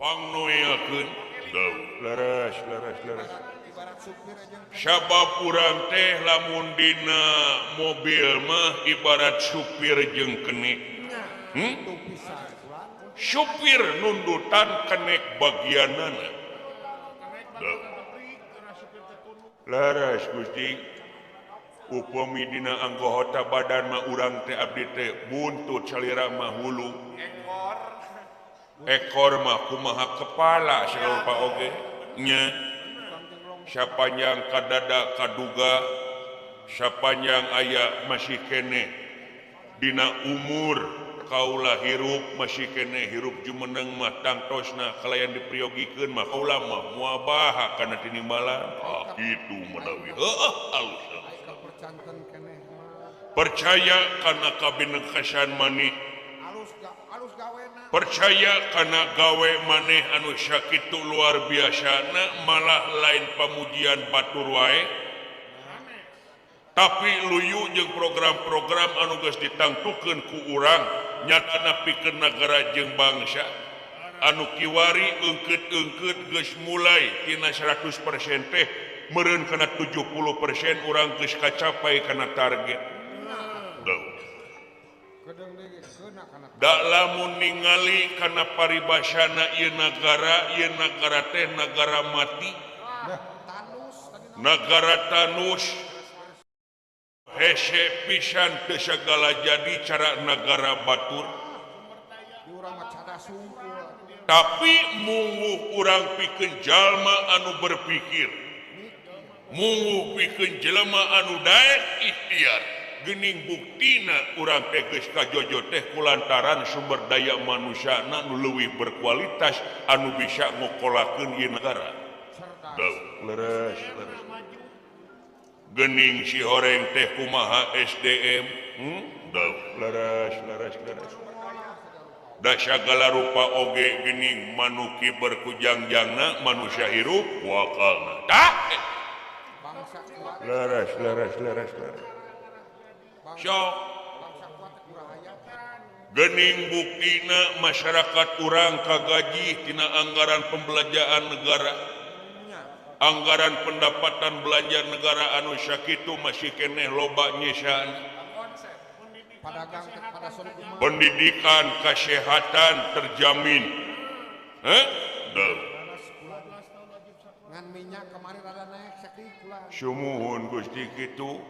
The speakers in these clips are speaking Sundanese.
pangnoyakeun leres sabab urang teh lamun dina mobil mah ibarat supir jeung kenik supir nundutan kenek bagianana leres Gusti upami dina anggota badan mah urang teh abdi teh buntut salira mah hulu ekor mah kumaha kepala sarupa oge nya sapanjang kadada kaduga sapanjang aya masih kene dina umur kaula hirup masih kene hirup jumeneng mah tangtosna kalayan dipriogikeun mah kaula mah muabaha kana tinimbalan kitu menawi alus percaya kana kabinengkesan maneh percaya karena gawe maneh anu sakitu luar biasana malah lain pamujian batur wae tapi luyu jeung program-program anu geus ditangtukeun ku urang nyatana pikeun nagara jeung bangsa anu kiwari eungkeut-eungkeut geus mulai tina 100% teh meureun kana 70% urang geus kacapai kana target da lamun ningali kana paribasana ieu nagara teh nagara mati nagara tanus hese pisan teu sagala jadi cara nagara batur tapi mungguh urang pikeun jalma anu berpikir mungguh pikeun jelema anu daek ikhtiar gening buktina urang teh geus kajojo teh kulantaran sumber daya manusiana nu leuwih berkualitas anu bisa ngokolakeun ieu nagara. Leres. Gening si horeng teh kumaha SDM? Leres. Da sagala rupa oge gening manuki berkujangjangna manusia hirup wakalna. Tah. Leres. Sok gening buktina masyarakat urang kagaji tina anggaran pembelajaran negara anggaran pendapatan belanja negara anu sakitu masih keneh loba nyesaan pendidikan kesehatan terjamin ngan minyak kemarin rada naik sakitu sumuhun Gusti kitu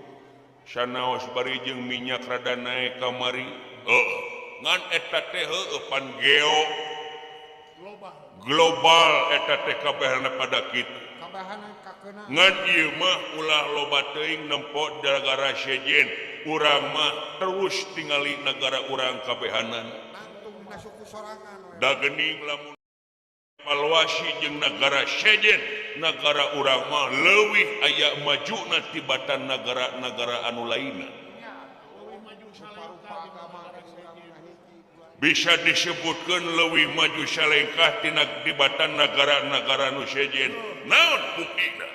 sanaos bari jeung minyak rada naik kamari ngan eta teh pan global eta teh kabehna pada kitu ngan ieu mah ulah loba teuing nempo negara sejen urang mah terus tingali negara urang kabehanan da geuning lamun evaluasi jeung negara sejen negara urang mah leuwih aya majuna tibatan negara-negara anu lainna bisa disebutkeun leuwih maju salengkah tina tibatan negara-negara anu sejen naon buktina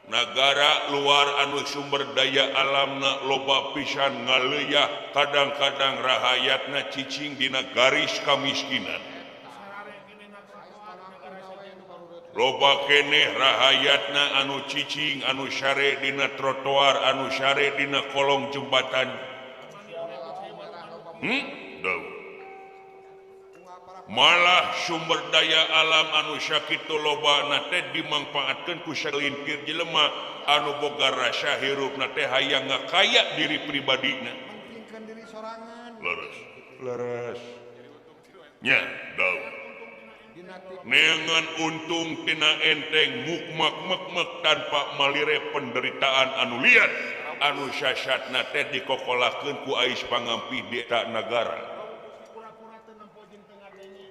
negara luar anu sumber daya alamna loba pisan ngaleuya kadang-kadang rahayatna cicing dina garis kamiskinan loba keneh rahayatna anu cicing anu syare dina trotoar anu syare dina kolong jembatan malah sumber daya alam anu sakitu lobana teh dimangpaatkeun ku salintir jelema anu boga rasa hirupna teh hayang ngakaya diri pribadina leres nya neangan untung tina enteng mukmak tanpa malire penderitaan anu liar anu syasyatna teh dikokolakeun ku ais pangampi di eta nagara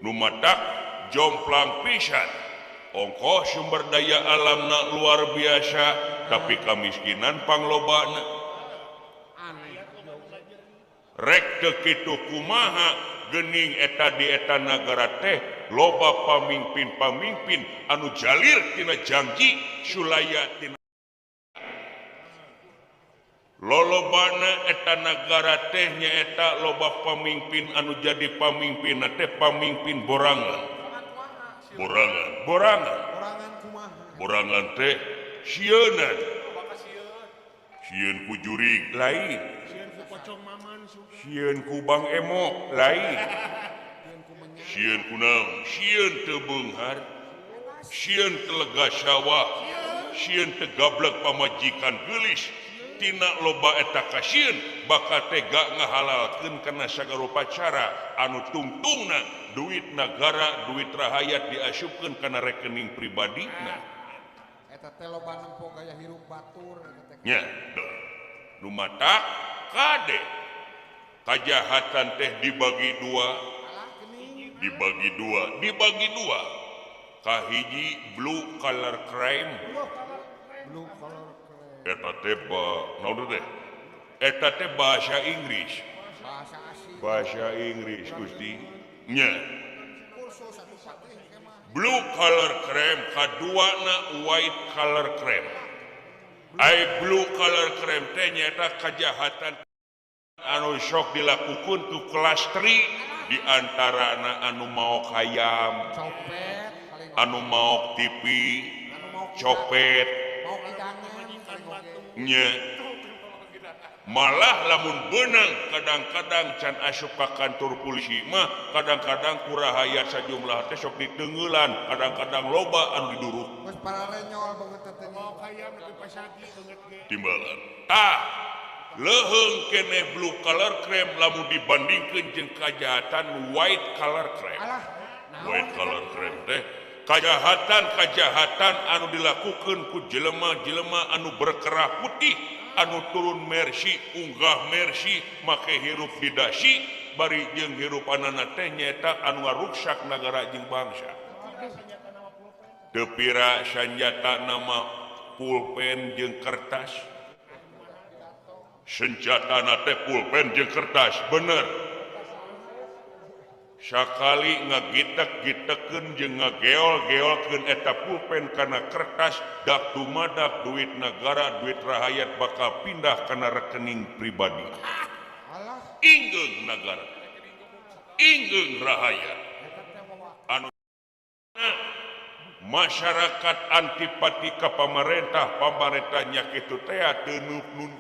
nu matak jomplang pisan ongkoh sumber daya alamna luar biasa tapi kamiskinan panglobana rek teu kitu kumaha geuning eta di eta nagara teh loba pamimpin anu jalir tina janji sulaya tina lolobana eta nagara teh nyaeta loba pamimpin anu jadi pamimpin teh pamimpin borangan borangan teh sieun ku jurig lain sieun ku Bang Emok lain sieun ku naon sieun teu beunghar sieun telega sawah sieun teu gablek pamajikan geulis tina loba eta kasieun bakal tega ngahalalkeun kana sagarupa cara anu tungtungna duit negara duit rakyat diasupkeun kana rekening pribadina eta teh loba nempo gaya hirup batur nya nu matak kade kajahatan teh dibagi dua kahiji blue collar crime eta teh bahasa Inggris Gusti nya blue collar crime kaduana white collar crime blue collar crime teh nyata kajahatan anu sok dilakukan ku kelas 3 di antara anu maok hayam anu maok TV copet nya malah lamun benang kadang-kadang can asup ka kantor polisi mah kadang-kadang kurahaya sajumlah teh sok ditengeulan kadang-kadang loba anu diduruk geus pararenyol banget teh mau hayam nepi pasagi beungeut ge timbalan leheung kene blue collar crime lamun dibandingkeun jeung kajahatan white collar crime white collar crime teh kajahatan anu dilakukan ku jelema-jelema anu berkerah putih anu turun mercy unggah mercy make hirup di dasi bari jeung hirupanana teh nyaeta anu ngaruksak nagara jeung bangsa teu pira sanjata nama pulpen jeung kertas senjatana teh pulpen jeung kertas bener sakali ngagitek-gitekeun jeung ngageol-geolkeun eta pulpen kana kertas dak dumadak duit negara duit rakyat bakal pindah kana rekening pribadi inggeung negara inggeung rakyat anu masyarakat antipati ka pamarentah nya kitu teh teu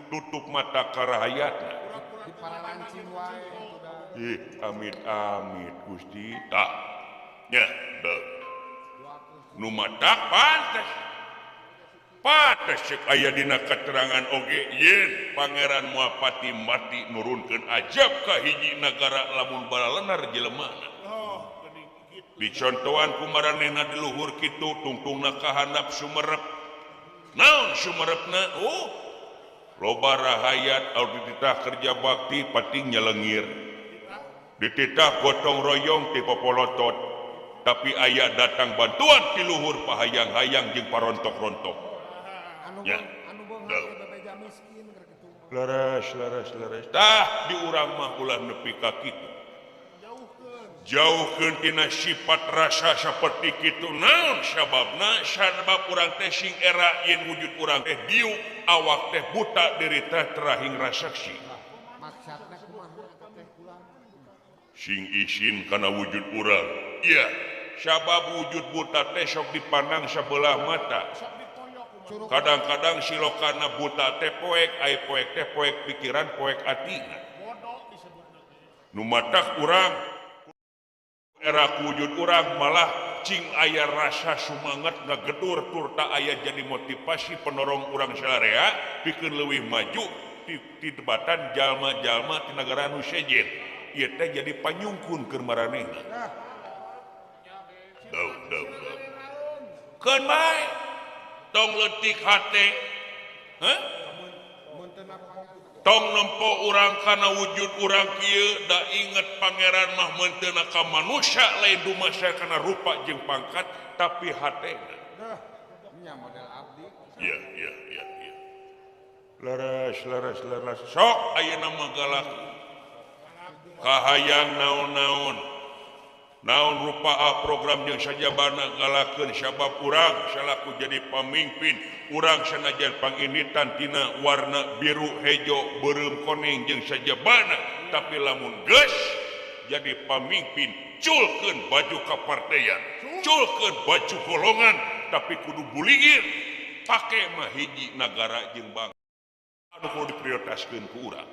nutup mata ka rakyatna diparancing wae amit Gusti tak nya nu matak pantes cek aya dina keterangan oge yen Pangeran Muapati mati nurunkeun ajab ka hiji negara lamun balalenar jelemana dicontohan ku maranehna di luhur kitu tungtungna kahandap sumerep naon sumerepna loba rahayat audititah kerja bakti pating nyelengir dititah gotong royong ti popolotot tapi aya datang bantuan ti luhur pahayang-hayang jeung parontok-rontok ya bebeja miskin kitu leres tah di urang mah ulah nepi ka kitu jauhkeun tina sifat rasa saperti kitu naon sabab urang teh sing era yen wujud urang teh diu awak teh buta derita terahing rasaksi maksudna kumaha teh ulang sing isin kana wujud urang iya sabab wujud buta teh sok dipandang sabelah mata kadang-kadang silokana buta teh poek ai poek teh poek pikiran poek atina nu matak urang era wujud urang malah cing aya rasa sumanget ngagedur turta aya jadi motivasi penorong urang salarea pikeun leuwih maju ti debatan jalma-jalma ti nagara nu sejen ieu teh jadi panyungkun keur maranehna keun bae tong leutik hate tong nempo urang kana wujud urang kieu da inget pangeran mah menteuna ka manusia lain dumasa kana rupa jeung pangkat tapi hatena nya model abdi iya leres sok ayeuna mah galak kahayang naon rupa program jeung sajabana galakeun sabab urang salaku jadi pamimpin urang sanajan panginitan tina warna biru hejo beureum koneng jeung sajabana tapi lamun geus jadi pamimpin culkeun baju kapartean munculkeun baju golongan tapi kudu buligir pake mah hiji nagara jeung bangsa anu kudu diprioritaskeun ku urang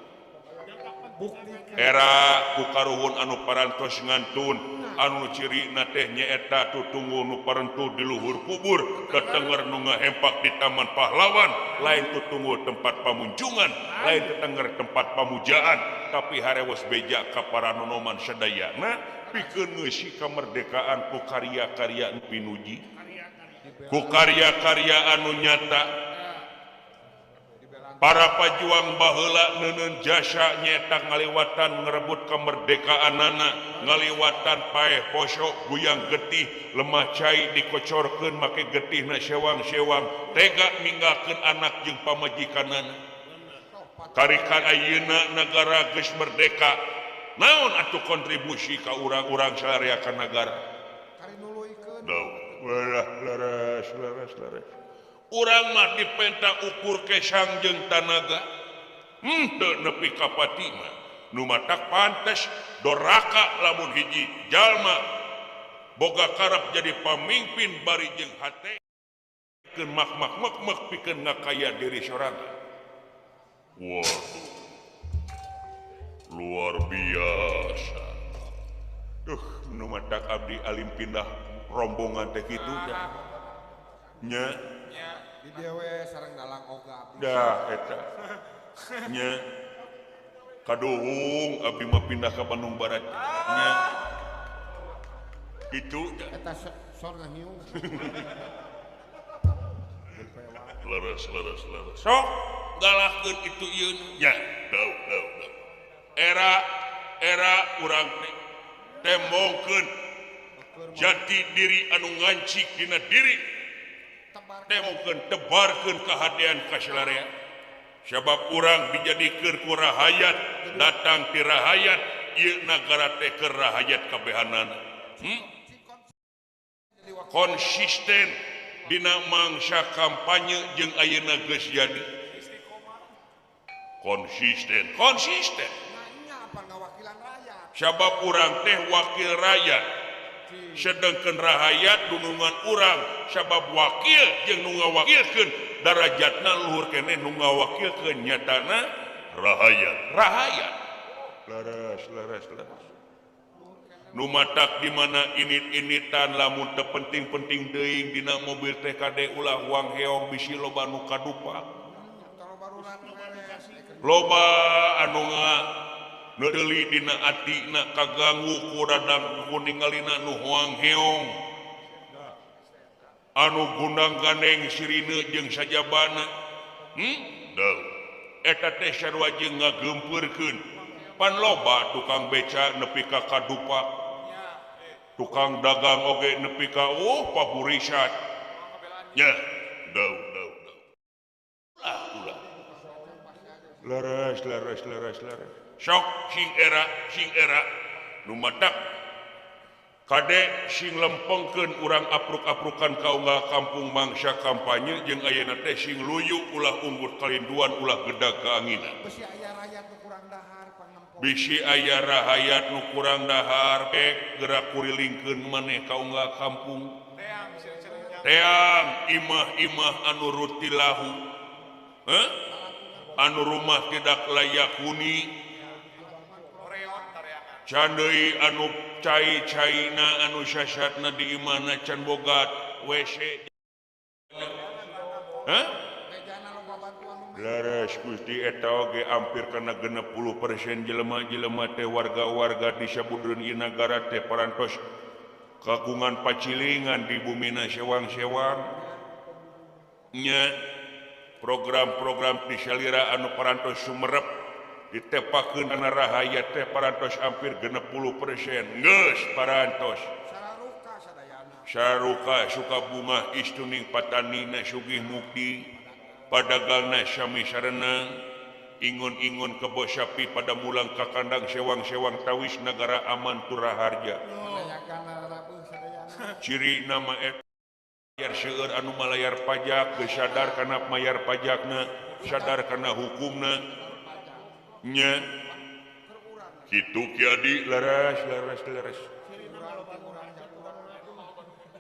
era ku karuhun anu parantos ngantun anu cirina teh nyaeta tutunggu nu parentu di luhur kubur tetenger nu ngahempak di Taman Pahlawan lain tutunggu tempat pamunjungan lain tetenger tempat pamujaan tapi harewes beja ka para nonoman sadayana pikeun ngeusi kamerdekaan ku karya-karya nu pinuji ku karya-karya anu nyata para pajuang baheula neuneun jasa nyetak ngaliwatan ngerebut kemerdekaanana ngaliwatan paeh poso guyang getih lemah cai dikocorkeun make getihna sewang-sewang tega ninggalkeun anak jeung pamajikanana karikan ayeuna negara geus merdeka naon atuh kontribusi ka urang-urang sareakan negara kari nuluykeun leres urang mah dipenta ukur kesang jeung tanaga teu nepi ka pati mah nu matak pantes doraka lamun hiji jalma boga karep jadi pamimpin bari jeung hate keun mak pikeun ngakaya diri sorangan waduh luar biasa nu matak abdi alim pindah rombongan teh kitu nya di dia we sareng dalang oga abdi dah eta nya kadohung abdi mah pindah ka Bandung Barat nya kitu eta sor ngahiu leres sok galahkeun kitu ieu nya dau era urang teh tembongkeun jati diri anu ngancik dina diri temukeun tebarkeun kahadean ka salarea sabab urang dijadikeun ku rahayat datang ti rahayat ieu nagara teh keur rahayat kabehanana konsisten dina mangsa kampanye jeung ayeuna geus jadi konsisten nanya apa ngawakilan rakyat sabab urang teh wakil rakyat sedangkan rahayat dunungan urang sabab wakil jeung nu ngawakilkeun darajatna luhur keneh nu ngawakilkeun nyatana rahayat leres nu matak di mana init-initan lamun teu penting-penting deui dina mobil teh kade ulah uang heong bisi loba nu kadupak loba anu nedeuli dina atina kaganggu ku radang ku ningalina nu hoang heong anu gundang gandeng sirine jeung sajabana deu eta teh sarua jeung ngagempeurkeun pan loba tukang beca nepi ka kadupak tukang dagang oge nepi ka paburisat nya deu ulah leres sok sing era nu matak kade sing lempengkeun urang apruk-aprukan kaunggah kampung mangsa kampanye jeung ayeuna teh sing luyu ulah unggur kalinduan ulah gedag kaanginan bisi aya rakyat nu kurang dahar pangampung bisi aya rahayat nu kurang dahar gerak kurilingkeun maneh kaunggah kampung teang imah-imah anu rutilahu anu rumah tidak layak huni can deui anu cai-caina anu syasatna di imahna can boga WC mejana loba bantuan nu leres Gusti eta oge hampir kana 60% jelema-jelema teh warga-warga di sabudreun ieu nagara teh parantos kagungan pacilingan di bumina sewang-sewang nya program-program di salira anu parantos sumerep ditepakeun kana rahayat teh parantos hampir 60% geus parantos sararuka sadayana saruka Sukabungah istuning patanina sugih mukti padagangna sami sarena ingun-ingun kebo sapi pada mulang ka kandang sewang-sewang tawis negara aman turaharja panayagana rabuh sadayana ciri nama mayar seueur anu malayar pajak geus sadar kana mayar pajakna sadar kana hukumna nya kitu kiadi leres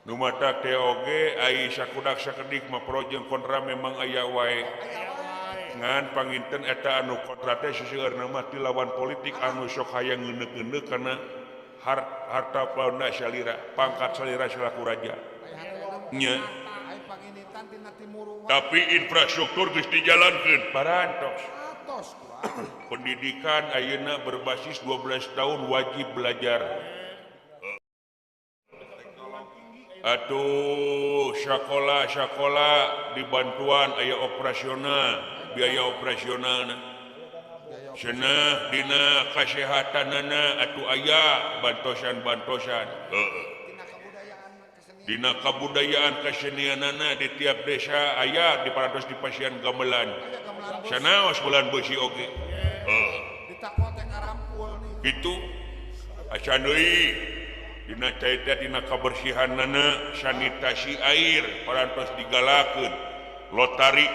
nu mata teh oge ai sakudak sakedik mah pro jeung kontra memang aya wae ngan panginten eta anu kontra teh siseueurna mah ti lawan politik anu sok hayang ngeuneuk-ngeuneuk kana harta paunda salira pangkat salira selaku raja nya Ai panginitan tina timur tapi infrastruktur geus dijalankeun parantos atos kuat. pendidikan ayeuna berbasis 12 tahun wajib belajar atuh sekolah dibantuan aya operasional biaya operasionalna cenah dina kasehatanana atuh aya bantosan dina kabudayaan kesenianana di tiap desa aya di parantos di Pasian Gamelan sanaos bulan beusi oge Ditakwa teh ngarampul nih. gitu acan deui dina caita dina kabersihanana sanitasi air parantos digalakeun lotari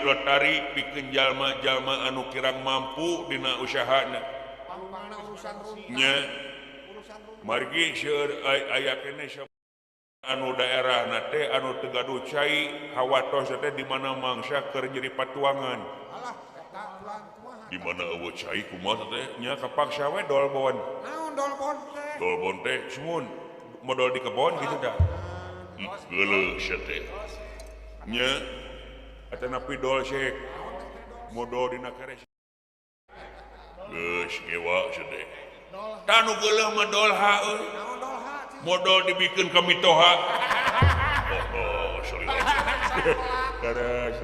pikeun jalma-jalma anu kirang mampu dina usahana Pangpangna urusan runtuh. nya Urusan runtuh. margi seueur aya kene anu daerah teh anu teu gaduh cai hawatos teh di mana mangsa keur nyeri patuangan Alah eta ulang kumaha. di mana eueuh cai kumaha teh nya kapaksa we dolbon Naon dolpon teh? dolbon teh sumun modal di kebon gitu dah geuleuh sia teh nya eta napi dol sek modal dina keres geus ngewa sia teh tanu geuleuh mah dol euy Naon dolha? modal dibikeun ka mitoha sorry leres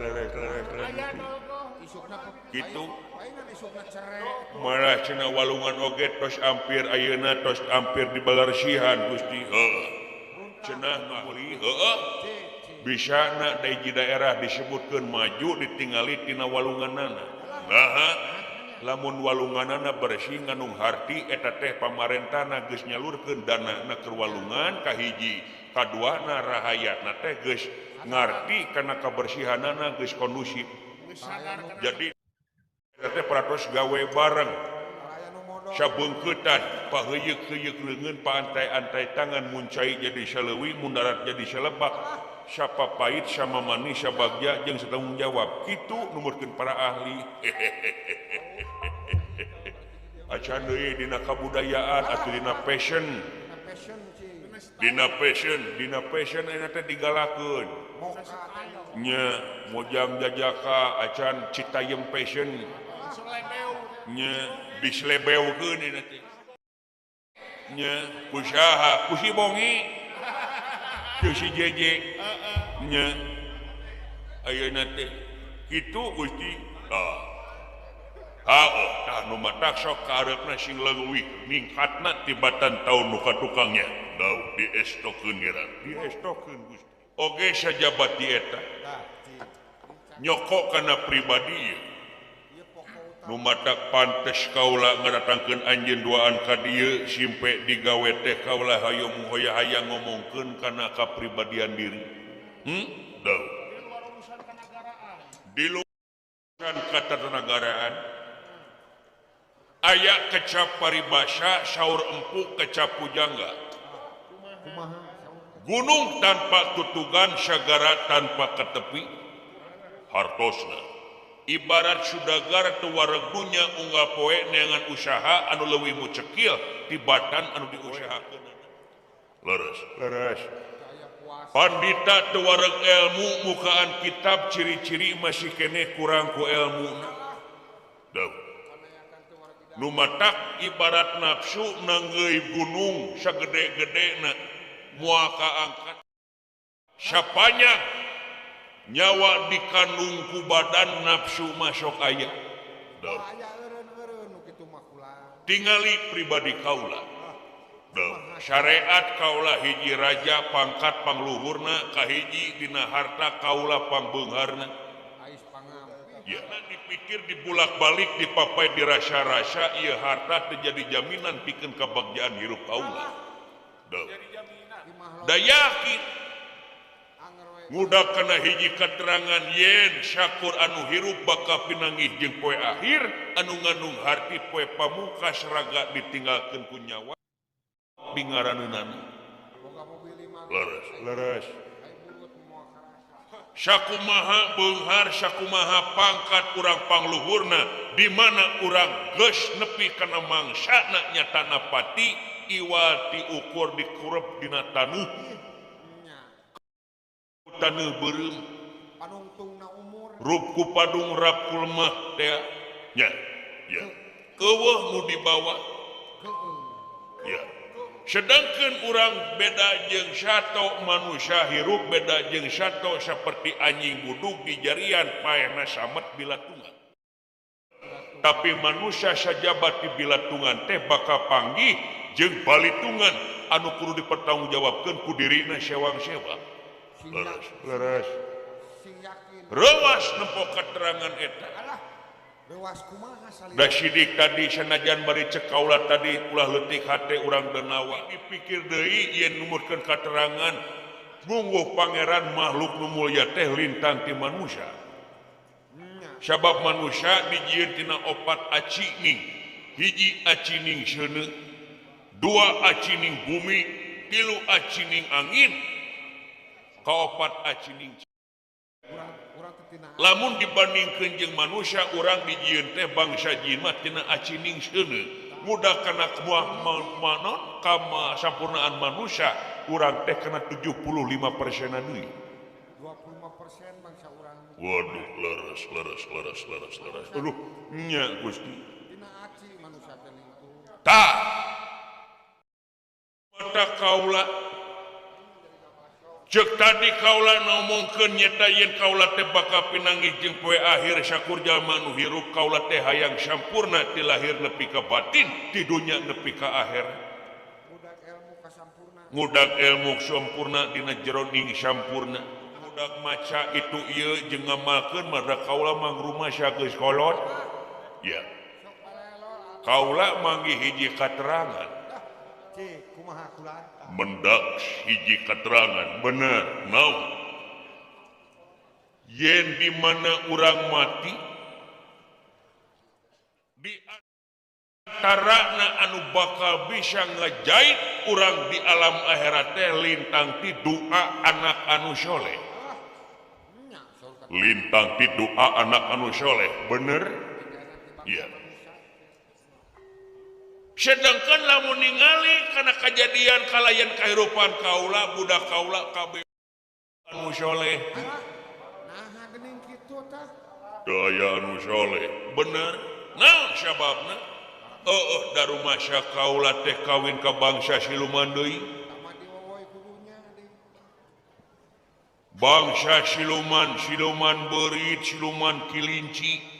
Isukna gitu paingan isukna cere. malah cenah walungan oge tos ampir ayeuna tos ampir dibalarsihan Gusti cenah ngahuli bisa na di daerah disebutkeun maju ditingali tina walunganana nah lamun walunganana bersih nganung harti eta teh pamarentahna geus nyalurkeun danana keur walungan kahiji kaduana rahayatna teh geus ngarti kana kabersihanana geus kondusif jadi eta teh paratos gawe bareng Aya nu modal. sabeungkeutan paheuyeuh-heuyeuh leungeun paantai-antai tangan muncai jadi saleuwi mundarat jadi salebak siapa pahit sama manis sabagja jeung satanggung jawab kitu numurkeun para ahli acan deui dina kabudayaan atuh dina fashion Na passion ci. dina fashion eta teh digalakeun Moka. nya mojang jajaka acan Citayam fashion nya dislebeukeun eta teh nya kusaha ku si bongi ku si jeje nya ayeuna teh kitu Gusti tah nu matak sok kareupna sing leuwih ningkatna tibatan taun nu katukangnya dau diestokeun ngira diestokeun Gusti oge sajabat di eta nyokok kana pribadi ieu nu matak pantes kaula ngadatangkeun anjeun duaan ka dieu simpe digawe teh kaula hayang hayang ngomongkeun kana kapribadian diri dau di luar urusan ketatanegaraan aya kecap paribasa saur empuk kecap pujangga gunung tanpa tutugan sagara tanpa ketepi hartosna ibarat sudagar tu waregunya unggal poe neangan usaha anu leuwih mucekil tibatan anu diusahakeun leres pandita tu wareg ilmu mukaan kitab ciri-ciri masih kene kurang ku ilmu nu matak ibarat nafsu nanggeuy gunung sagede-gedena moal kaangkat sapanya nyawa dikandung ku badan nafsu masuk aya Aya eureun-eureun nu kitu mah kula. tingali pribadi kaula syariat kaula hiji raja pangkat pangluhurna kahiji dina harta kaula pangbeungharna Ais pangam. ya dipikir dibulak-balik dipapai dirasa-rasa ieu harta teu jadi jaminan pikeun kabagjaan hirup kaula da yakin Anger we. ngudak kana hiji keterangan yen syakur anu hirup baka pinangih jeung poe akhir anu ngandung harti poe pamukas raga ditinggalkeun ku nyawa bingaraneunana Boga mobil 5 leres sakumaha beunghar sakumaha pangkat urang pangluhurna di mana urang geus nepi kana mangsana nyatana pati iwal diukur dikurep dina tanuh tanuh beureum panungtungna umur rup ku padung rap kulmah teh nya ya eueuh nu dibawa ya sedangkan urang beda jeung sato manusia hirup beda jeung sato seperti anjing budug di jarian paehna samet bilatungan tapi manusia sajabat di bilatungan teh bakal panggih jeung balitungan anu kudu dipertanggungjawabkeun ku dirina sewang-sewang leres sing yakin rewas nempo keterangan eta rewas kumaha salih da sidik tadi sanajan bari cek kaula tadi ulah leutik hate urang denawa dipikir deui yen numurkeun katerangan mungguh pangeran makhluk nu mulya teh lintang ti manusia sabab manusia dijieun tina opat acining hiji acining seuneu dua acining bumi tilu acining angin kaopat acining urang tetina lamun dibandingkeun jeung manusia urang dijieun teh bangsa jin mah tina acining seuneu mudah kana manon kama sampurnaan manusia urang teh kana 75% deui 25% bangsa urang waduh leres aduh nya Gusti tina aci manusia teh lingkuh tah mata kaula cek tadi kaula ngomongkeun nyata yen kaula teh bakal pinanggih jeung poe akhir sakur jalma nu hirup kaula teh hayang sampurna ti lahir nepi ka batin ti dunya nepi ka akhir budak ilmu kasampurna ngudag ilmu sampurna dina jeroning sampurna ngudag maca itu ieu jeung ngamalkeun mah kaula mangrumah sageus kolot ya kaula manggih hiji katerangan cik kumaha kulan mendak hiji keterangan bener naon yen di mana urang mati di antarana anu bakal bisa ngajait urang di alam akhirat teh lintang ti doa anak anu soleh lintang ti doa anak anu soleh bener iya sedangkan lamun ningali kana kejadian kalayan kahirupan kaula budak kaula kabeh anu soleh nah geuning kitu tah daya anu soleh bener naon sababna da rumah sya kaula teh kawin ka bangsa siluman deui sama diwowoy kudunya deui bangsa siluman beurit siluman kilinci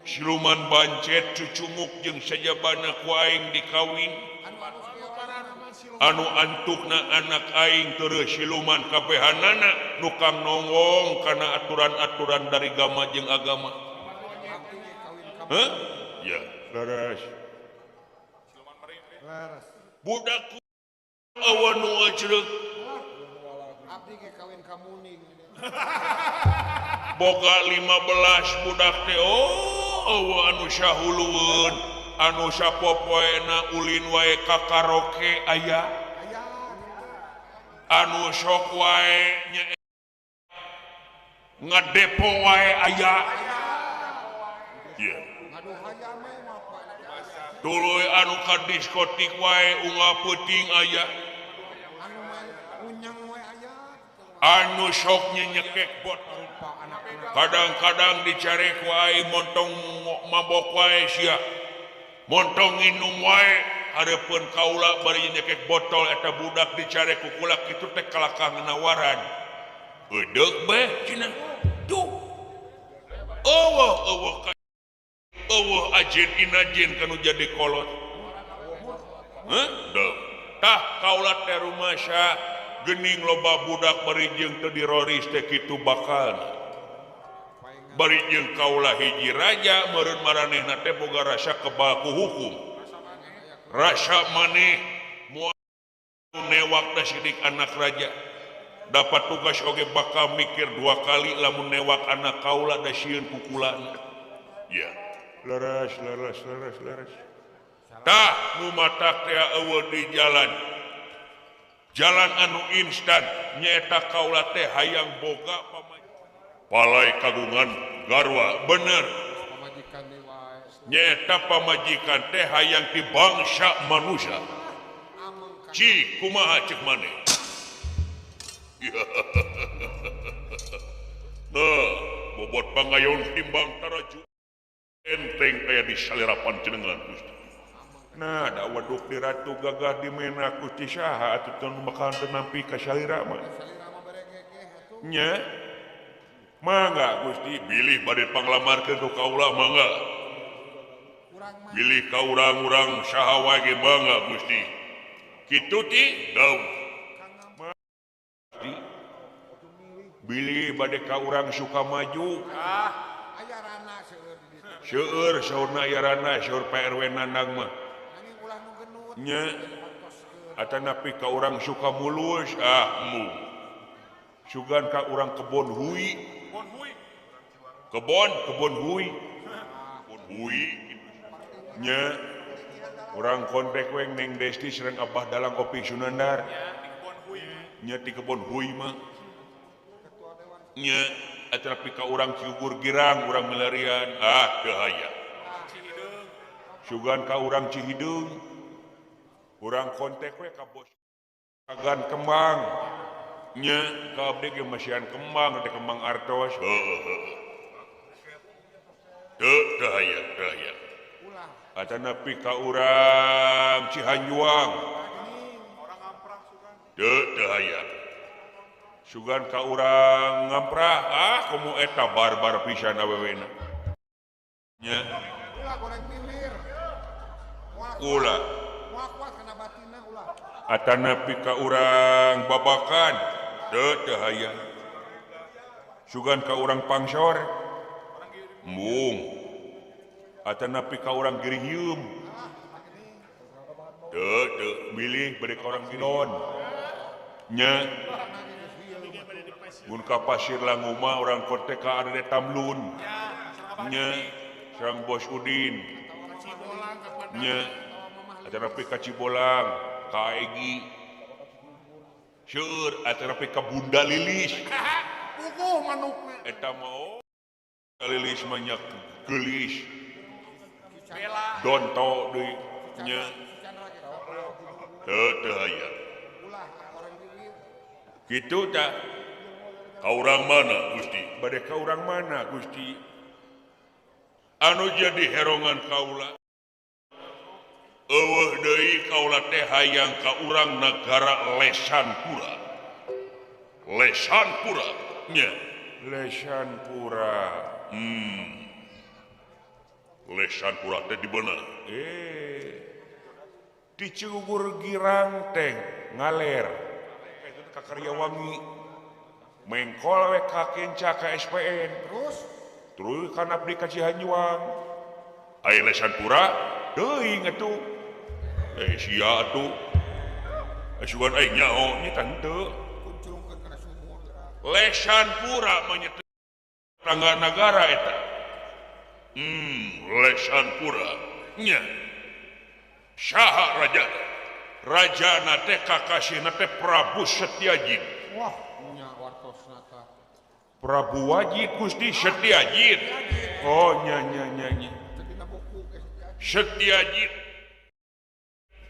siluman bancet cucunguk jeung sajabana ku aing dikawin anu antukna anak aing teu siluman kabehanana nu kang nongong kana aturan-aturan dari agama jeung agama heh ya leres budak awan nu ajreuk abdi ge kawin ka muning boga 15 budak teh anu sahulueun anu sapopoena ulin wae ka karaoke aya anu sok wae ngadepo wae aya yeah. aduh hayam mah tuluy anu ka diskotik wae unga peuting aya anu main unyang wae aya anu sok nyekek botol kadang-kadang dicarek wae montong mabok wae sia montong minum wae hareupeun kaula bari nyekek botol eta budak dicarek ku kulak kitu teh kalakah nawaran eudeuh beh cenah tuh eueuh ajen inajen kanu jadi kolot heh tah kaula teh rumasya geuning loba budak bari jeung teu diroris teh kitu bakalna bari jeung kaula hiji raja meureun maranehna teh boga rasa kebal ku hukum rasa maneh moal newak da sidik anak raja dapat tugas oge bakal mikir 2 kali lamun newak anak kaula da sieun ku kulana ya leres tah nu matak teh eueuh di jalan jalan anu instan nyaeta kaula teh hayang boga palai kagungan garwa bener pamajikan di wae nyaeta pamajikan teh hayang ti bangsa manusia ameng kan ci kumaha cek maneh nah bobot pangayon timbang taraju enteng aya di salerapan jenengan Gusti nah da waduk di ratu gagah di mena Gusti saha atuh teu bakalan teu nampi ka salira mah salira mah beregege atuh nya mangga Gusti bilih bade panglamarkeun ku kaula mangga urang mah bilih ka urang-urang saha wae ge mangga Gusti kitu ti daun Gusti bilih bade ka urang suka maju aya rana seueur di ditu seueur saurna aya rana saur PRW Nandang mah nanging ulah nu genut nya pantoskeun atanapi ka urang suka mulus mu sugan ka urang kebon hui kebon hui nya urang kontak weng neng Desti sereng Abah Dalang Kopi Sunandar nya ti kebon hui mah nya atanapi ka urang Ciugur Girang urang Melarian teu aya sugan ka urang Cihideung urang kontak we ka bos kagan kembang nya ka abdi ge masihan kembang teh kembang artos teu aya ulah atanapi ka urang Cihanjuang teu aya sugan ka urang Ngamprah komo eta barbar pisan awewena nya ulah goreng pilir ulah moal kuat kana batinna ulah atanapi ka urang Babakan teu aya sugan ka urang Pangsor mung atanapi ka urang Girihium teu milih bade ka urang Ginon nya mun ka Pasir Languma urang kontek ka Ade Tamlun nya sareng Bos Udin nya atanapi ka Cibolang ka Egi seueur atanapi ka Bunda Lilis puguh manukna eta mah Lilis mah nya geulis donto deui nya Chandra ge teu aya ulah goreng pilir kitu tah ka urang mana Gusti bade ka urang mana Gusti anu jadi herongan kaula eueuh deui kaula teh hayang ka urang nagara Lesanpura nya Lesanpura Lesanpura teh di mana di Ciugur Girang teh ngaler itu ka Karyawangi mengkol we ka Kenca ka SPN terus kan abdi ka Cihanjuang aya Lesanpura teuing atuh sia atuh sugan aing nyaho nya tan teu kunclungkeun kana sumur Lesanpura mah nya tangga nagara eta Lesanpura nya saha rajana teh kakasihna teh Prabu Setyajid wah nya wartosna tah Prabu Wajid Gusti Setyajid oh nya teu dina buku geus Setyajid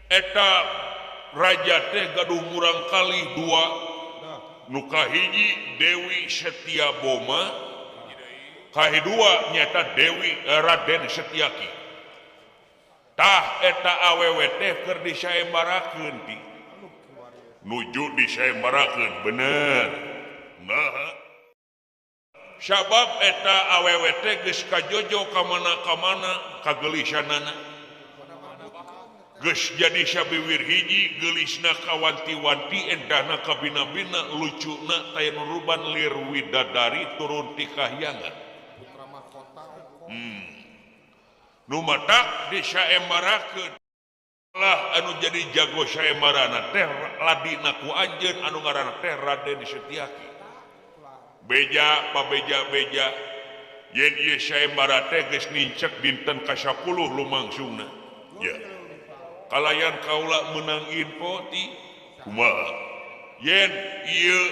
eta raja teh gaduh murang kali dua nu kahiji Dewi Setyaboma kahidua nyata Dewi Raden Setyaki tah eta awewe teh keur disaembarakeun ti nuju disaembarakeun bener nah sabab eta awewe teh geus kajojo ka mana kagelisanana geus jadi sabiwir hiji gelisna kawanti-wanti endahna kabina-bina lucuna taya nuruban lir widadari turun ti kahyangan putra mahkota nu matak disaembarakeun lah anu jadi jago saembarana teh ladina ku anjeun anu ngaranna teh Raden Setyaki beja yen ieu saembara teh geus nincek dinten ka-10 lumangsungna ya kalayan kaula menang info ti kumaha yen ieu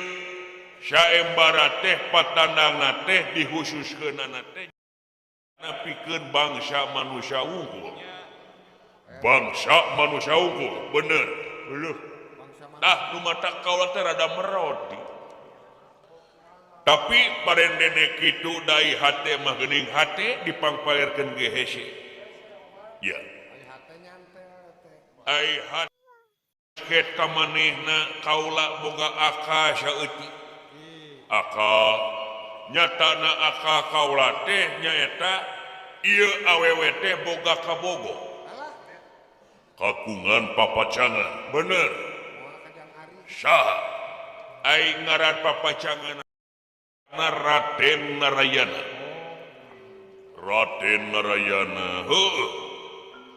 saembara teh patandangna teh dihususkeunana teh pikeun bangsa manusia unggul. Bangsa manusia unggul, bener. Beuh. Nu mata kaula teh rada merodi. Tapi parendene kitu dai hate mah geuning hate dipangpalerkeun ge hese. Ya. Ai hate kita manehna kaula boga aka saeutik. Aka nyatana aka kaula teh nyaeta ieu awewe teh boga kabogo. Kakungan papacangan, bener. Saha ai ngaran papacangan Raden Narayana. Raden Narayana. Heuh.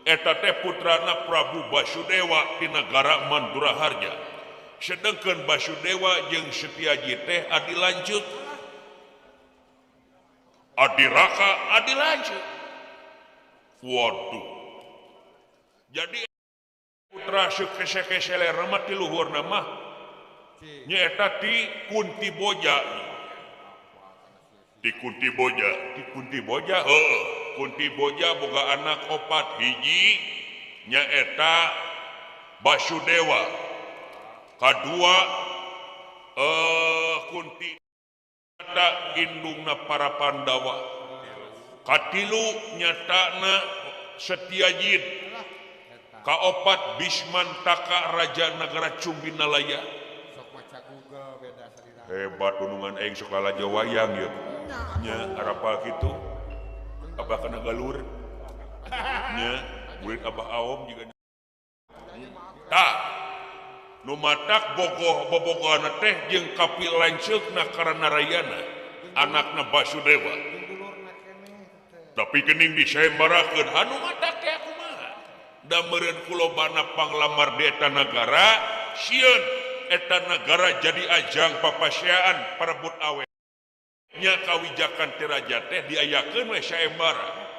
Eta teh putrana Prabu Basudewa di negara Manduraharja. Sedangkan Basudewa jeung Setiaji teh adi lanjut. Adi Raka adi lanjut. Waduh. Jadi putra sekese-kesele remat di luhurna mah nyaeta ti Kunti Boja. Di Kunti Boja, Kunti Boja boga anak opat hiji nyaeta Basudewa. Kadua Kunti nyata indungna para Pandawa. Katilu nyatana Setiajid. Kaopat Bismantaka Raja Negara Cumbinalaya. Hebat unungan aing sok lalajo wayang ya. Nya arapal kitu. Abah kana galur. Nya murid Abah Aom juga. Tah. Nu matak bobogohana teh jeung kapilanceukna Karanarayana, anakna Basudewa. Tapi geuning disembarakeun anu matak teh kumaha? Da meureun kulobana panglamar di eta nagara, sieun eta negara jadi ajang papaseaan parebut awe. Nya kawijakan ti raja teh diayakeun we saembara.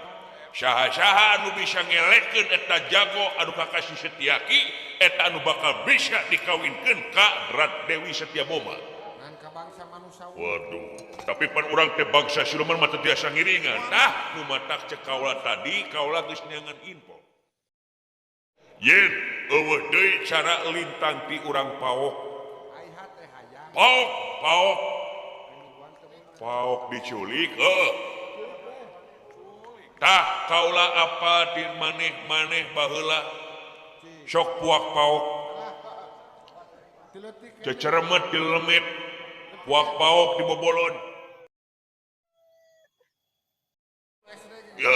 Saha-saha anu bisa ngelekeun eta jago anu kakasih Setiaki, eta anu bakal bisa dikawinkeun ka Dewi Setiaboma. Ngan ka bangsa manusia. Waduh, tapi pan urang teh bangsa siluman mah teu tiasa ngiringan. Tah, nu matak cek kaula tadi, kaula geus neangan info. Yen eueuh deui cara lintang ti urang paok. Paok diculik, tah kaula apa di maneh baheula sok puak paok ceceremet di lemit puak paok di bobolon ya.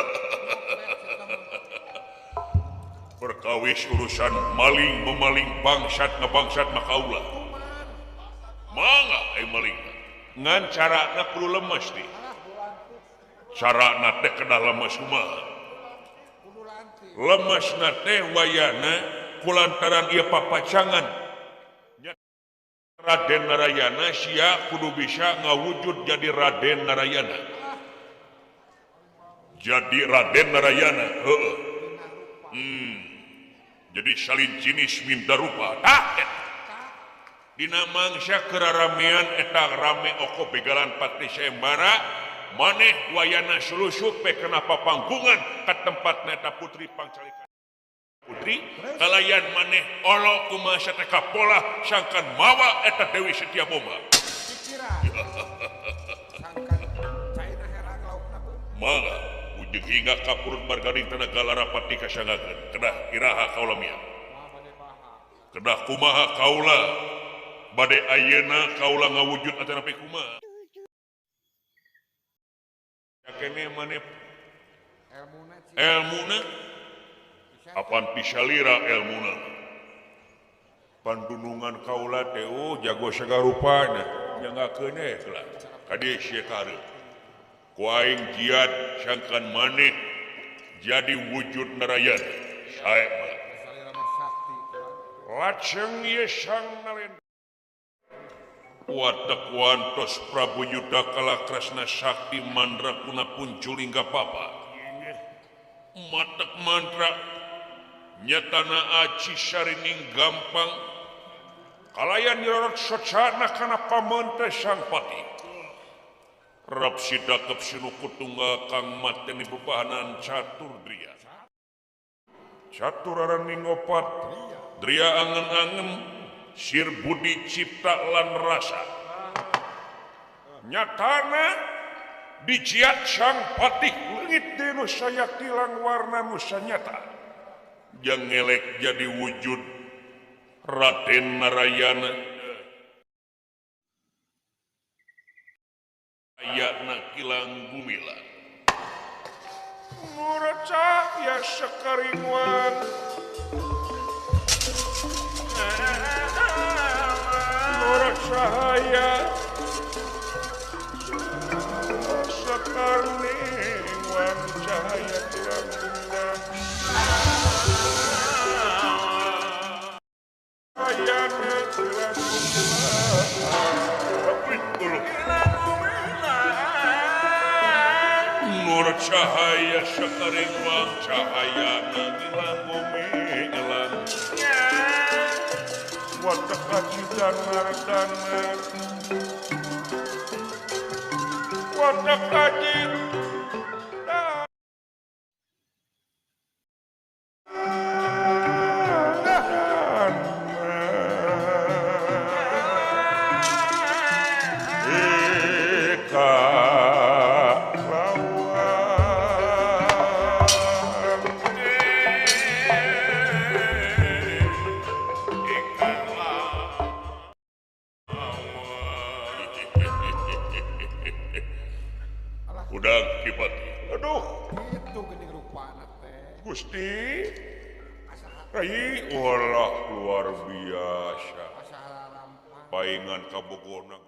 Perkawis urusan maling memaling bangsat ngabangsat makaula mangga ai maling ngan carana kudu lemes nih. Carana teh kedah lemes kumaha? Lemesna teh wayana kulantaran ieu papacangan. Raden Narayana sia kudu bisa ngawujud jadi Raden Narayana. Jadi Raden Narayana, heueuh. Jadi salin jinis minta rupa. Tah dina mangsa keraramean eta rame oko begalan pati saembara. Maneh wayana selusup pe kenapa panggungan ke tempat neta putri pangcalikan putri kalayan maneh olo kumaha teh kapola sangkan mawa eta Dewi Setiaboma mangga ujug hingga kapurut margaring tenaga larapati kasangakeun kedah iraha kaula mia kedah kumaha kaula bade ayeuna kaula ngawujud atanapi kumaha kene maneh elmuna apan pisalira elmuna pandunungan kaula teh jago sagarupana jangakeun lah kadieu sia kareu ku aing jiad sangkan maneh jadi wujud Narayana sae mah lajeng ieu sang Narendra watak wantos Prabu Yuda Kalakrasna Sakti Mandra kuna punculingga papa matak mantra nyatana aci sarining gampang kalayan nyerot socana kana paman teh sang pati rap sidakep sinuku tunggal kang mateni bebahanan catur dria catur araning opat dria angen-angen sir budi cipta lan rasa nyatana diciat sang patih leungit deui nu sayaktilang warna nu sanyata jang ngelek jadi wujud Raden Narayana ayatna kilang gumilang murah cahya sekaringwan murah cahaya sekaringwan cahaya kilang gumilang ayatna kilang nur cahaya sekaringwang cahaya nagilang gumilang watak kaji danar watak kaji udang kipati aduh Itu geuning rupana teh. Gusti Rai walah luar biasa Masalah rampang. paingan kabogona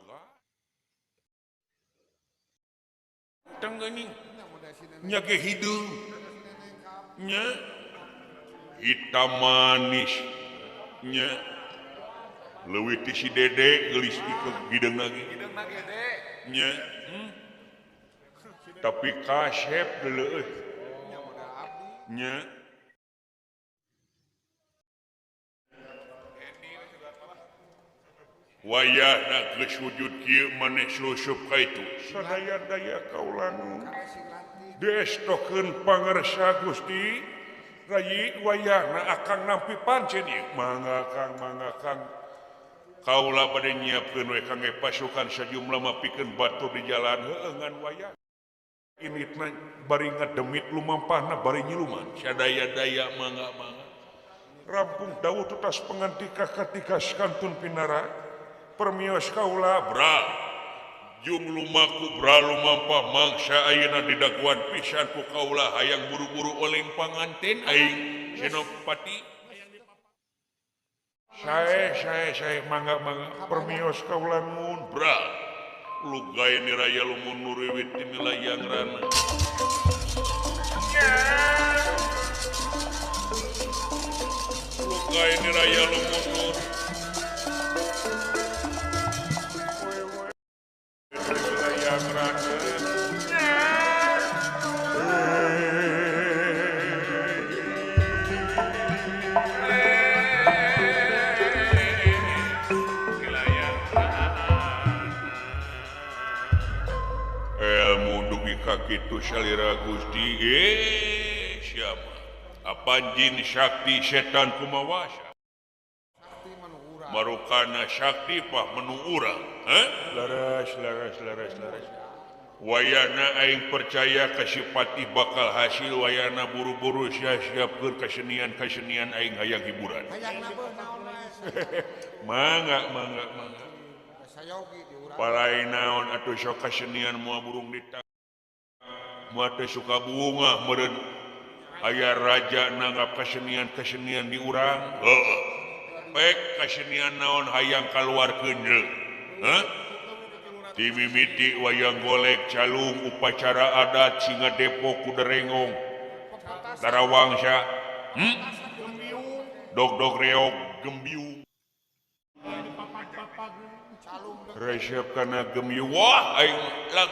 tangganing Nya muda si nenek. nya ge hideung Nenek kap. nya hitam manis nya leuwih ti si dede geulis ikut hideung lagi nya tapi kasep deuleu Nya muda abdi. nya wayahna geus wujud kieu maneh slusup ka itu sadaya-daya kaulanun Kasih latih. destokeun pangarsa Gusti Rayi wayahna akang nampi pancen ieu mangga kang kaula bade nyiapkeun we kangge pasukan sajumlah mapikeun batur di jalan heueuh ngan wayah initna bari ngademit lumampahna bari nyiluman sadaya-daya mangga rampung dawuh tutas pengantika katika skantun pinara permios kaula bra jung lumaku bra lumampah mangsa ayeuna didaguan pisan ku kaula hayang buru-buru oleng panganten aing senopati sae mangga permios kaula nuhun bra lugay ni raya lumun nuriwit timilayang rana lugay ni raya lumun nur timilayang rana kakitu salira Gusti siapa apa jin sakti setan kumawasa Sakti manu urang. marukana sakti pah menu urang laras wayana aing percaya kasipati bakal hasil wayana buru-buru siap-siapkeun kesenian aing hayang hiburan Hayang nabeuh naon we. mangga Sayogi di urang. palai naon atuh sok kesenian moal burung ditang moal teh suka bunga meureun aya raja nanggap kesenian di urang heuh pek kesenian naon hayang kaluarkeun deui ti mimiti wayang golek calung upacara adat singa depo kuderengong darawangsa dog reog gembiung resep kana gembiung wah aing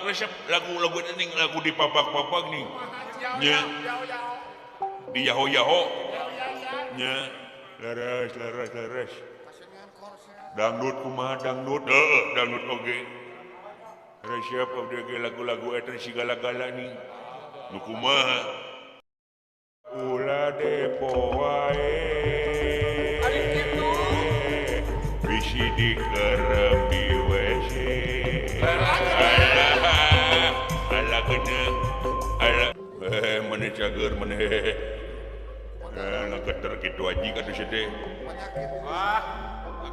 resep lagu ning lagu di papak-papak nih nya di yaho-yaho nya laras Kesenian korset. Dangdut kumaha dangdut dangdut oge siapa dia lagu-lagu eta sigala-gala nih nu kumaha ulah depo wae bisi dikerem di WC ala geuneuh ala maneh cager maneh ngageter kitu aji ka deui teh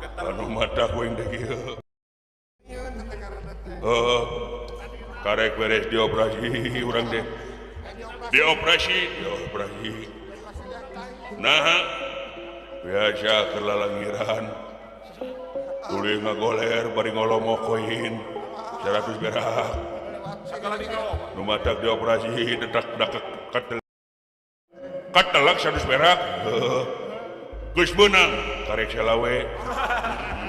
penyakit anu mata kuing teh kieu ieu teh karena teh karek beres dioperasi urang teh dioperasi nah biasa kelalangiran tuluy ngagoler bari ngolomokoin 100 perak nu matak dioperasi detak katelak 100 perak geus beunang karek selawe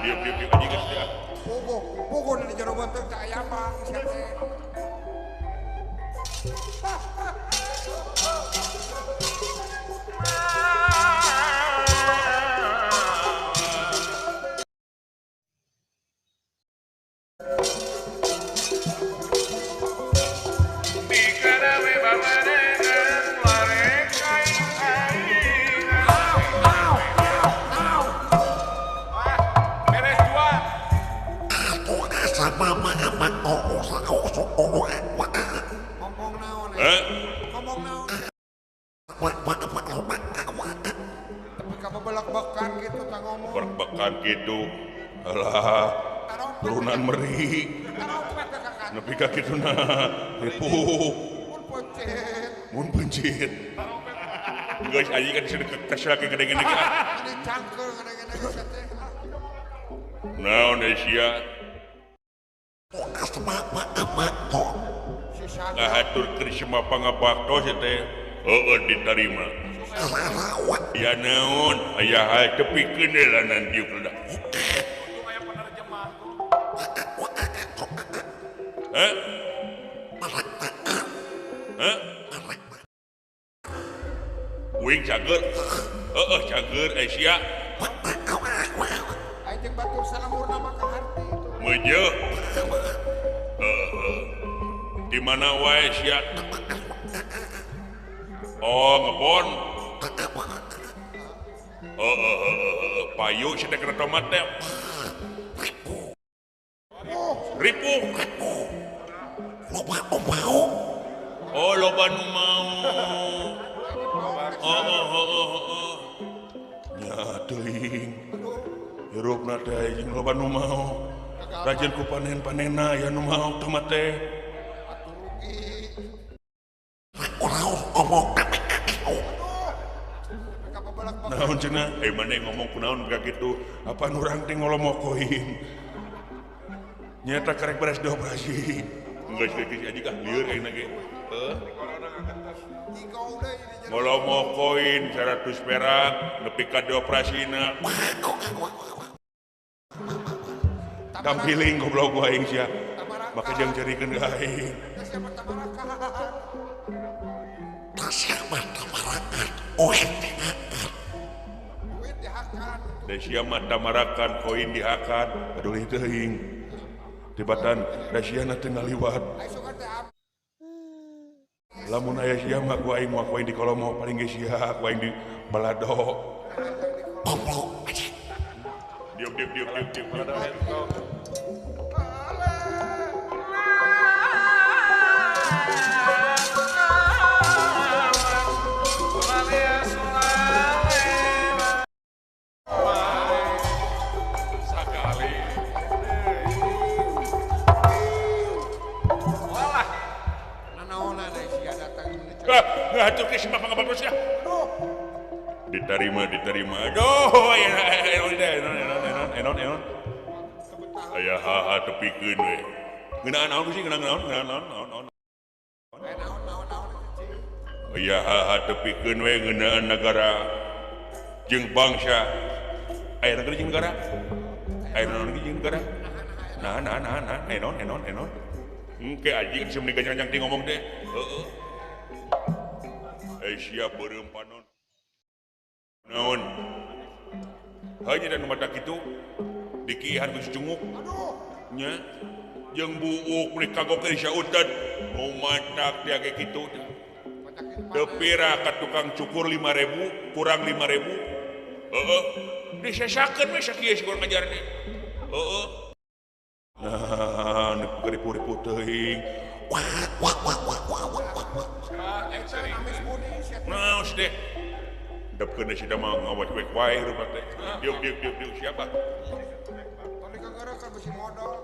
diep anjing geus dia pugu di jero bentuk tak aya apa geus teh ngomong naon ngomong naon tapi kamu belak-belakan gitu tak ngomong berbekan gitu alah turunan meri nepi ka kituna ripuk mun pencit geus aji kan sedekat tasla ke gede-gede ini cangkel gede-gede geus teh naon sia ngahatur krisma pangabakto teh diterima ya naon aya hal tepikeun delanan diuk da Wing cager cager Asia aing batur salamurna mah ka harti meuje di mana wae sia ngebon payu si teh kena tomat teh ripuh loba nu mau nya teuing hirupna teh jeung loba nu mau rajin ku panen-panenna ya nu mau tomat teh naon cenah maneh ngomong kunaon ka kitu apa nu urang teh ngolomokoin nyata karek beres dioperasi geus geus aji kah lieur ayeuna ge ngolomokoin 100 perak nepi ka dioperasina tampiling goblok gua aing sia maka jeung carikeun ka aing Dasia mata marakan koin dihakan aduh teuing tibatan Dasia na teu ngaliwat lamun aya sia mah ku aing mah koin di kolomo paling ge sia ku aing di balado diuk ngatur ke siapa pangabaktos ya diterima aduh enon aya haha tepikeun we ngeunaan naon sih ngeunaan naon aya haha tepikeun we ngeunaan negara jeung bangsa aya negara jeung negara aya naon ge jeung negara nah enon ke aji kan seumur ganjang ti ngomong teh Asia beureum panon naon hanya dan mata kitu dikihan geus jenguk Aduh, nya jeung buuk beli kagok ke syautan mau matak dia kayak gitu banyak tepira ka tukang cukur 5.000 kurang 5.000 disesakeun we sakieu sikur ngajar teh nah nu ripu-ripu teuing naos deh dapkeun si damang awat wek wae rumah teh diuk siapa Tadi kagak kan besi modal.